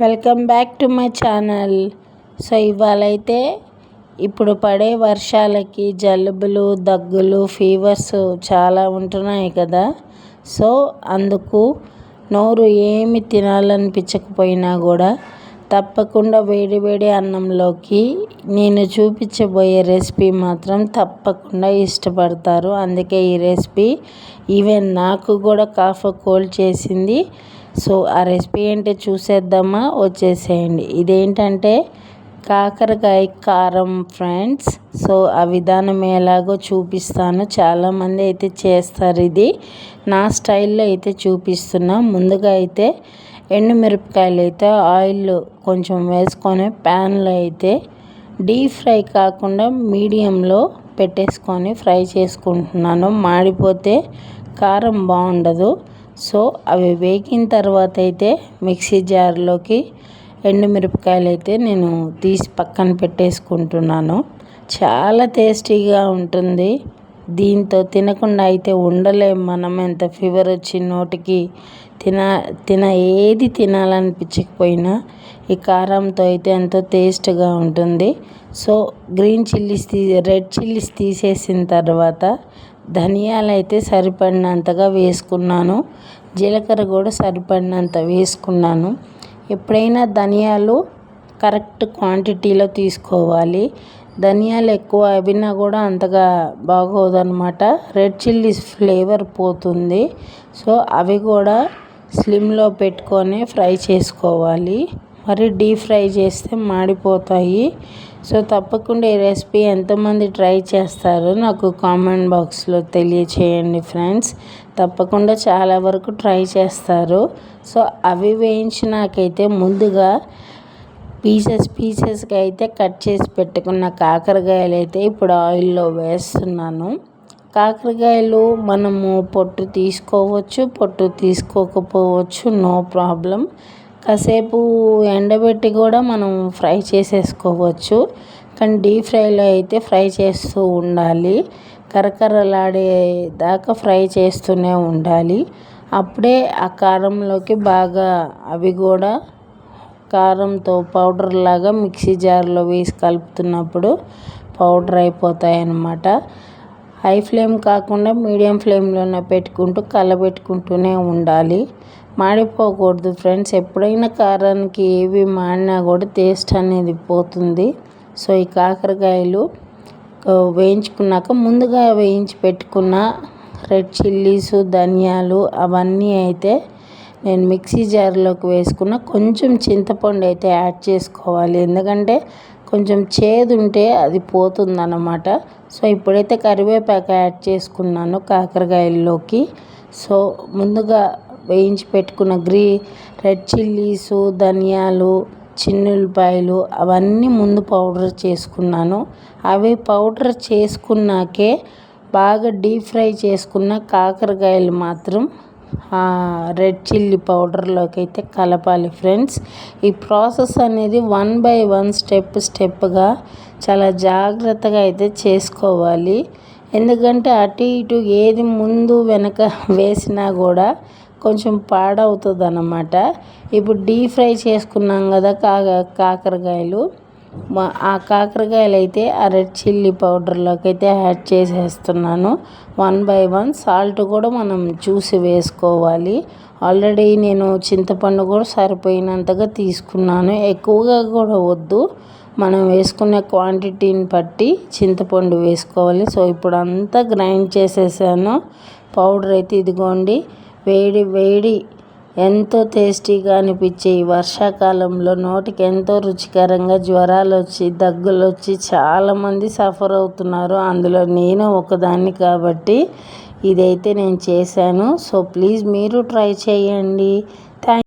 Welcome back to my channel. So ఇవాళైతే ఇప్పుడు పడే వర్షాలకి జలుబులు, దగ్గులు, ఫీవర్స్ చాలా ఉంటున్నాయి కదా. సో అందుకు నోరు ఏమి తినాలనిపించకపోయినా కూడా తప్పకుండా వేడి వేడి అన్నంలోకి నేను చూపించబోయే రెసిపీ మాత్రం తప్పకుండా ఇష్టపడతారు. అందుకే ఈ రెసిపీ ఈవెన్ నాకు కూడా కాఫ్ కోల్డ్ చేసింది. సో ఆ రెసిపీ ఏంటో చూసేద్దామా, వచ్చేసేయండి. ఇదేంటంటే కాకరకాయ కారం ఫ్రెండ్స్. సో ఆ విధానం ఎలాగో చూపిస్తాను. చాలామంది అయితే చేస్తారు, ఇది నా స్టైల్లో అయితే చూపిస్తున్నా. ముందుగా అయితే ఎండుమిరపకాయలు అయితే ఆయిల్ కొంచెం వేసుకొని ప్యాన్లో అయితే డీప్ ఫ్రై కాకుండా మీడియంలో పెట్టేసుకొని ఫ్రై చేసుకుంటున్నాను. మాడిపోతే కారం బాగుండదు. సో అవి వేగిన తర్వాత అయితే మిక్సీ జార్లోకి ఎండుమిరపకాయలు అయితే నేను తీసి పక్కన పెట్టేసుకుంటున్నాను. చాలా టేస్టీగా ఉంటుంది. దీంతో తినకుండా అయితే ఉండలేం మనం. ఎంత ఫీవర్ వచ్చి నోటికి ఏది తినాలనిపించకపోయినా ఈ కారంతో అయితే ఎంతో టేస్ట్గా ఉంటుంది. So green chillies red chillies తీసేసిన తర్వాత ధనియాలు అయితే సరిపడినంతగా వేసుకున్నాను. జీలకర్ర కూడా సరిపడినంత వేసుకున్నాను. ఎప్పుడైనా ధనియాలు కరెక్ట్ క్వాంటిటీలో తీసుకోవాలి. ధనియాలు ఎక్కువ అయినా కూడా అంతగా బాగోదన్నమాట. రెడ్ చిల్లీస్ ఫ్లేవర్ పోతుంది. సో అవి కూడా స్లిమ్లో పెట్టుకొని ఫ్రై చేసుకోవాలి. మరి డీప్ ఫ్రై చేస్తే మాడిపోతాయి. సో తప్పకుండా ఈ రెసిపీ ఎంతమంది ట్రై చేస్తారో నాకు కామెంట్ బాక్స్లో తెలియచేయండి ఫ్రెండ్స్. తప్పకుండా చాలా వరకు ట్రై చేస్తారు. సో అవి వేయించినాకైతే ముందుగా పీసెస్గా అయితే కట్ చేసి పెట్టుకున్న కాకరకాయలు అయితే ఇప్పుడు ఆయిల్లో వేస్తున్నాను. కాకరకాయలు మనము పొట్టు తీసుకోవచ్చు, పొట్టు తీసుకోకపోవచ్చు, నో ప్రాబ్లం. కాసేపు ఎండబెట్టి కూడా మనం ఫ్రై చేసేసుకోవచ్చు. కానీ డీప్ ఫ్రైలో అయితే ఫ్రై చేస్తూ ఉండాలి. కరకరలాడేదాకా ఫ్రై చేస్తూనే ఉండాలి. అప్పుడే ఆ కారంలోకి బాగా అవి కూడా కారంతో పౌడర్ లాగా మిక్సీ జార్లో వేసి కలుపుతున్నప్పుడు పౌడర్ అయిపోతాయి అన్నమాట. హై ఫ్లేమ్ కాకుండా మీడియం ఫ్లేమ్లోనే పెట్టుకుంటూ కలబెట్టుకుంటూనే ఉండాలి. మాడిపోకూడదు ఫ్రెండ్స్. ఎప్పుడైనా కారానికి ఏవి మాడినా కూడా టేస్ట్ అనేది పోతుంది. సో ఈ కాకరకాయలు వేయించుకున్నాక ముందుగా వేయించి పెట్టుకున్న రెడ్ చిల్లీస్, ధనియాలు అవన్నీ అయితే నేను మిక్సీ జార్లోకి వేసుకున్న. కొంచెం చింతపండు అయితే యాడ్ చేసుకోవాలి, ఎందుకంటే కొంచెం చేదు ఉంటే అది పోతుందన్నమాట. సో ఇప్పుడైతే కరివేపాకు యాడ్ చేసుకున్నాను కాకరకాయల్లోకి. సో ముందుగా వేయించి పెట్టుకున్న రెడ్ చిల్లీసు, ధనియాలు, చిన్నులపాయలు అవన్నీ ముందు పౌడర్ చేసుకున్నాను. అవి పౌడర్ చేసుకున్నాకే బాగా డీప్ ఫ్రై చేసుకున్న కాకరకాయలు మాత్రం రెడ్ చిల్లీ పౌడర్లోకి అయితే కలపాలి ఫ్రెండ్స్. ఈ ప్రాసెస్ అనేది 1 by 1 స్టెప్గా చాలా జాగ్రత్తగా అయితే చేసుకోవాలి. ఎందుకంటే అటు ఇటు ఏది ముందు వెనక వేసినా కూడా కొంచెం పాడవుతుంది అన్నమాట. ఇప్పుడు డీప్ ఫ్రై చేసుకున్నాం కదా కాకరకాయలు, ఆ కాకరకాయలు అయితే ఆ రెడ్ చిల్లీ పౌడర్లోకి అయితే యాడ్ చేసేస్తున్నాను 1 by 1. సాల్ట్ కూడా మనం చూసి వేసుకోవాలి. ఆల్రెడీ నేను చింతపండు కూడా సరిపోయినంతగా తీసుకున్నాను. ఎక్కువగా కూడా వద్దు, మనం వేసుకునే క్వాంటిటీని బట్టి చింతపండు వేసుకోవాలి. సో ఇప్పుడు అంతా గ్రైండ్ చేసేసాను పౌడర్ అయితే. ఇదిగోండి, వేడి ఎంతో టేస్టీగా అనిపించే ఈ వర్షాకాలంలో నోటికి ఎంతో రుచికరంగా జ్వరాలు వచ్చి దగ్గులు వచ్చి చాలామంది సఫర్ అవుతున్నారు. అందులో నేను ఒకదాన్ని కాబట్టి ఇదైతే నేను చేశాను. సో ప్లీజ్ మీరు ట్రై చేయండి.